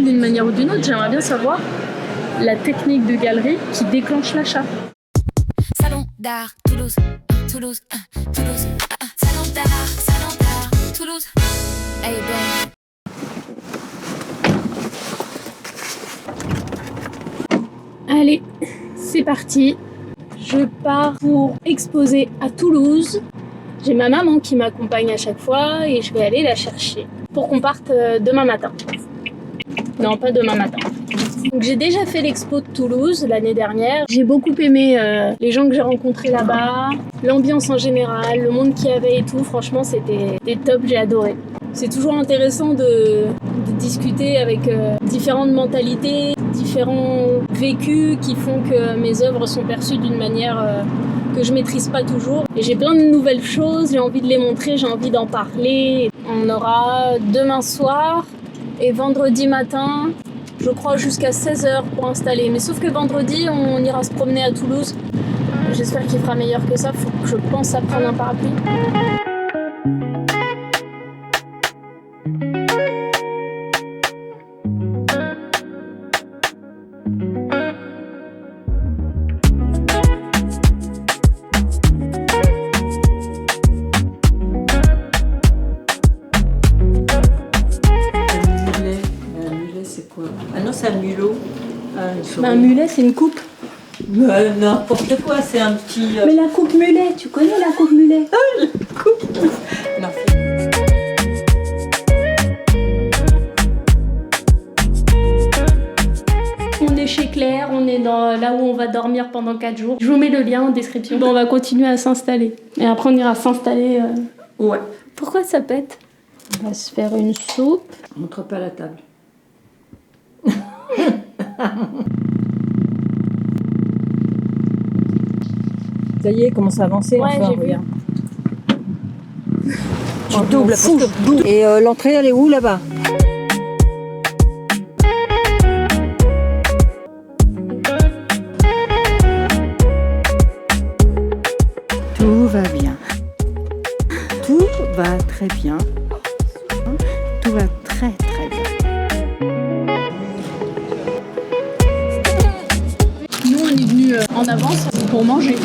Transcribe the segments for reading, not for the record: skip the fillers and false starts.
d'une manière ou d'une autre, j'aimerais bien savoir la technique de galerie qui déclenche l'achat. Salon d'art, Toulouse, Toulouse, Toulouse, salon d'art, Toulouse. Hey, ben. Allez, c'est parti. Je pars pour exposer à Toulouse. J'ai ma maman qui m'accompagne à chaque fois et je vais aller la chercher pour qu'on parte demain matin. Non, pas demain matin. Donc, j'ai déjà fait l'expo de Toulouse l'année dernière. J'ai beaucoup aimé les gens que j'ai rencontrés là-bas, l'ambiance en général, le monde qu'il y avait et tout. Franchement, c'était top, j'ai adoré. C'est toujours intéressant de discuter avec différentes mentalités, différents vécus qui font que mes œuvres sont perçues d'une manière que je maîtrise pas toujours. Et j'ai plein de nouvelles choses, j'ai envie de les montrer, j'ai envie d'en parler. On aura demain soir et vendredi matin, je crois jusqu'à 16h pour installer. Mais sauf que vendredi, on ira se promener à Toulouse. J'espère qu'il fera meilleur que ça, faut que je pense à prendre un parapluie. Ah non, c'est un mulot. Un mulet, c'est une coupe. N'importe quoi, c'est un petit... Mais la coupe mulet, tu connais la coupe mulet? La coupe. Non. On est chez Claire, on est là où on va dormir pendant 4 jours. Je vous mets le lien en description. Bon, on va continuer à s'installer. Et après, on ira s'installer... Ouais. Pourquoi ça pète? On va se faire une soupe. On montre pas la table. Ça y est, commence à avancer. Ouais, enfin, j'ai vu. Tu doubles, parce que... Et l'entrée, elle est où, là-bas? Tout va bien. Tout va très bien. Tout va très très bien. Nous, on est venus en avance pour manger.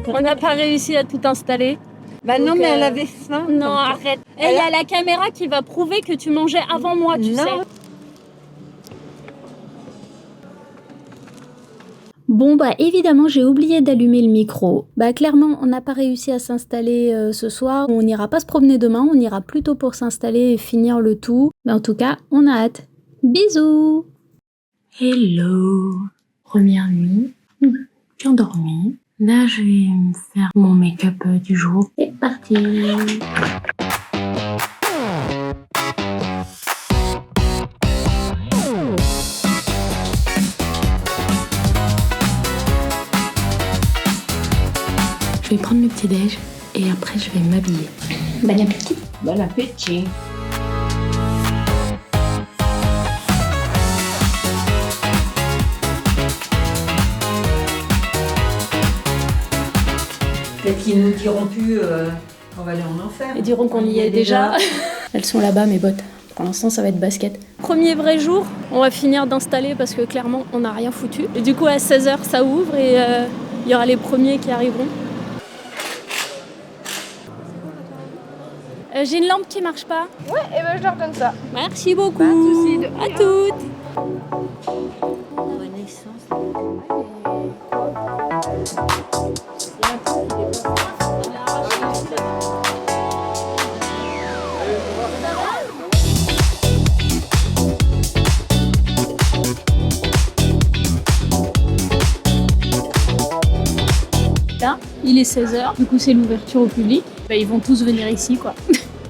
On n'a pas réussi à tout installer. Bah non, Donc, mais elle avait faim. Non, arrête. Et il y a la caméra qui va prouver que tu mangeais avant moi, tu sais. Bon bah évidemment j'ai oublié d'allumer le micro. Bah clairement on n'a pas réussi à s'installer ce soir. On n'ira pas se promener demain, on ira plutôt pour s'installer et finir le tout. Mais en tout cas on a hâte. Bisous. Hello. Première nuit. Bien dormi. Là je vais me faire mon make-up du jour. C'est parti. Je vais prendre le petit déj et après je vais m'habiller. Bon appétit. Bon appétit. Peut-être qu'ils nous diront plus qu'on va aller en enfer. Ils diront qu'on y est déjà. Elles sont là-bas mes bottes. Pour l'instant ça va être basket. Premier vrai jour, on va finir d'installer parce que clairement on n'a rien foutu. Et du coup à 16h ça ouvre et il y aura les premiers qui arriveront. J'ai une lampe qui marche pas. Ouais, et ben je leur donne ça. Merci beaucoup. Pas de soucis, de À rien. toutes. Là, il est 16h, du coup c'est l'ouverture au public. Bah, ils vont tous venir ici quoi.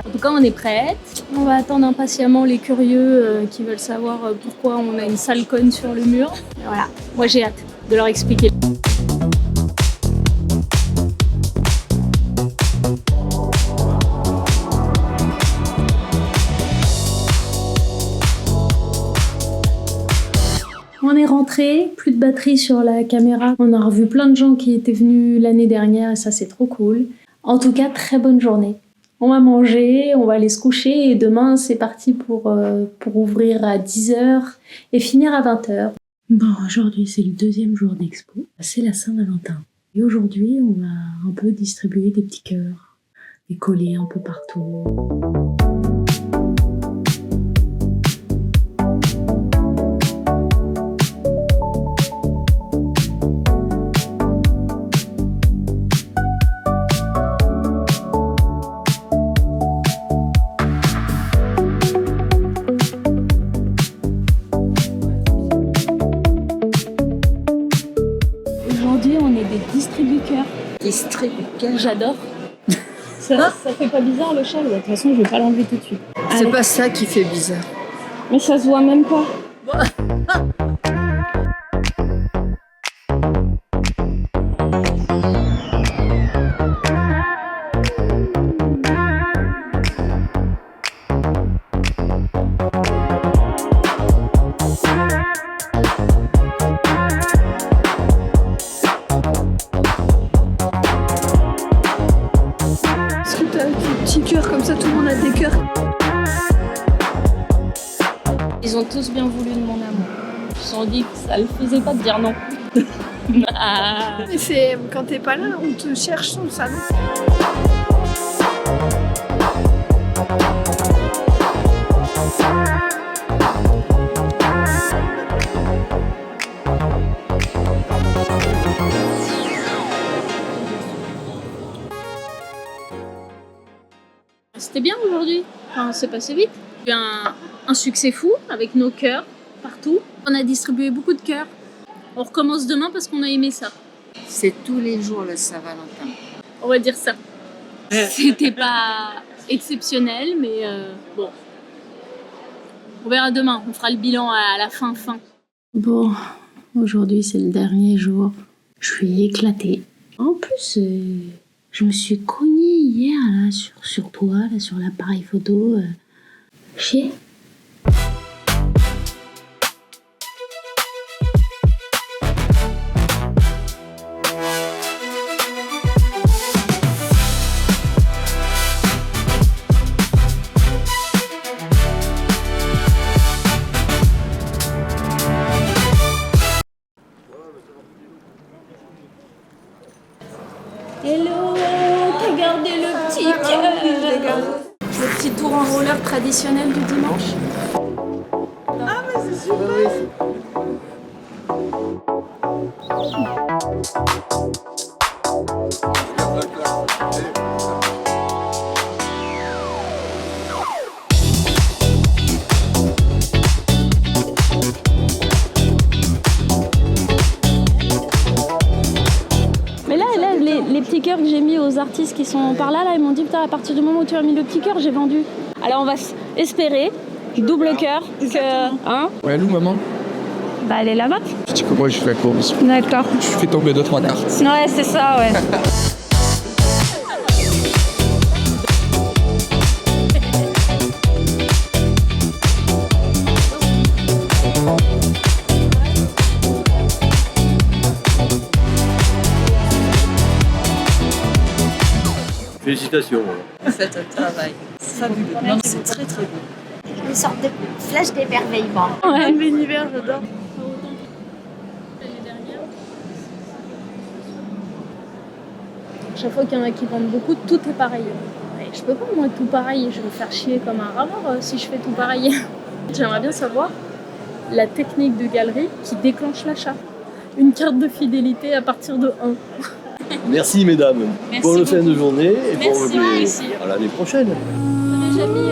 En tout cas on est prêtes. On va attendre impatiemment les curieux qui veulent savoir pourquoi on a une sale conne sur le mur. Et voilà, moi j'ai hâte de leur expliquer. On est rentré, plus de batterie sur la caméra. On a revu plein de gens qui étaient venus l'année dernière et ça c'est trop cool. En tout cas, très bonne journée. On va manger, on va aller se coucher et demain c'est parti pour ouvrir à 10h et finir à 20h. Bon, aujourd'hui c'est le 2e jour d'expo, c'est la Saint-Valentin. Et aujourd'hui on va un peu distribuer des petits cœurs, les coller un peu partout. Aujourd'hui, on est des distributeurs. Distributeur. J'adore. Ça fait pas bizarre le châle? De toute façon, je vais pas l'enlever tout de suite. C'est Allez. pas ça qui fait bizarre. Mais ça se voit même pas. Est-ce que t'as des petits cœurs comme ça, tout le monde a des cœurs? Ils ont tous bien voulu de mon amour. Ils se sont dit que ça le faisait pas de dire non. Mais c'est quand t'es pas là, on te cherche dans le salon. C'était bien aujourd'hui. Enfin, c'est passé vite. Il y a eu un succès fou avec nos cœurs partout. On a distribué beaucoup de cœurs. On recommence demain parce qu'on a aimé ça. C'est tous les jours le Saint-Valentin. On va dire ça. C'était pas exceptionnel, mais bon. On verra demain. On fera le bilan à la fin. Bon, aujourd'hui c'est le dernier jour. Je suis éclatée. En plus, je me suis cognée hier là, sur toi, là, sur l'appareil photo. Chier. Hello, t'as gardé le petit cœur. Le petit tour en roller traditionnel du dimanche. Mais là, les petits cœurs que j'ai mis aux artistes qui sont par là, ils m'ont dit putain, à partir du moment où tu as mis le petit cœur, j'ai vendu. Alors on va espérer, double cœur, que. Hein? Ouais, Lou, maman. Bah elle est là-bas. Je dis que moi, je fais la course. D'accord. Je fais tomber 2-3 cartes. Ouais, c'est ça, ouais. Félicitations. Vous faites un travail fabuleux. Non, c'est très très beau. Une sorte de flash d'émerveillement. Un univers, j'adore. Chaque fois qu'il y en a qui vendent beaucoup, tout est pareil. Et je peux pas moi tout pareil, je vais me faire chier comme un rameur si je fais tout pareil. J'aimerais bien savoir la technique de galerie qui déclenche l'achat. Une carte de fidélité à partir de 1. Merci mesdames. Merci Bonne fin de beaucoup. journée et Merci, merci. à l'année prochaine. J'ai déjà mis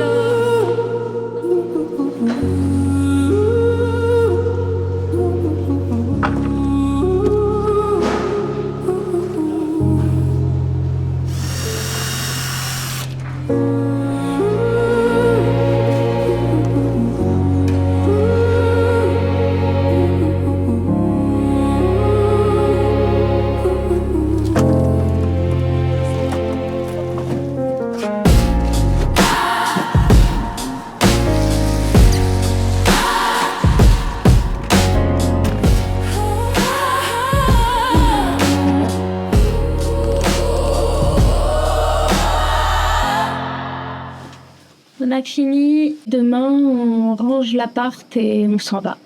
On a fini. Demain, on range l'appart et on s'en va.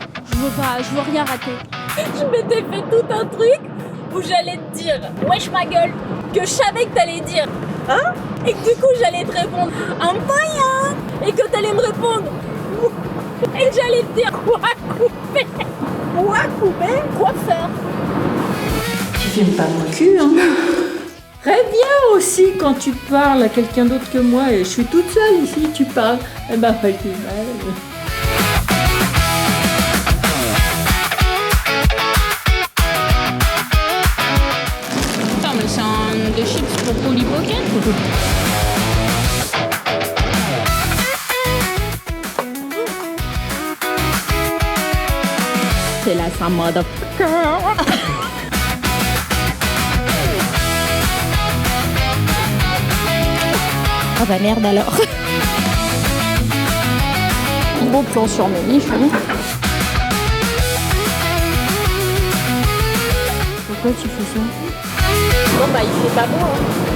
Je veux rien rater. Je m'étais fait tout un truc où j'allais te dire wesh ma gueule, que je savais que t'allais dire hein, et que du coup j'allais te répondre un moyen, et que t'allais me répondre et j'allais te dire quoi couper, quoi faire. Tu filmes pas mon cul, hein. Très bien aussi quand tu parles à quelqu'un d'autre que moi et je suis toute seule ici, tu parles. Eh ben, pas plus mal. Putain, mais c'est un des chips pour Polly Pocket. C'est là, ça motherfucker. Ah bah merde alors. Beau plan sur mes nichons. Pourquoi tu fais ça? Bon bah il fait pas beau hein.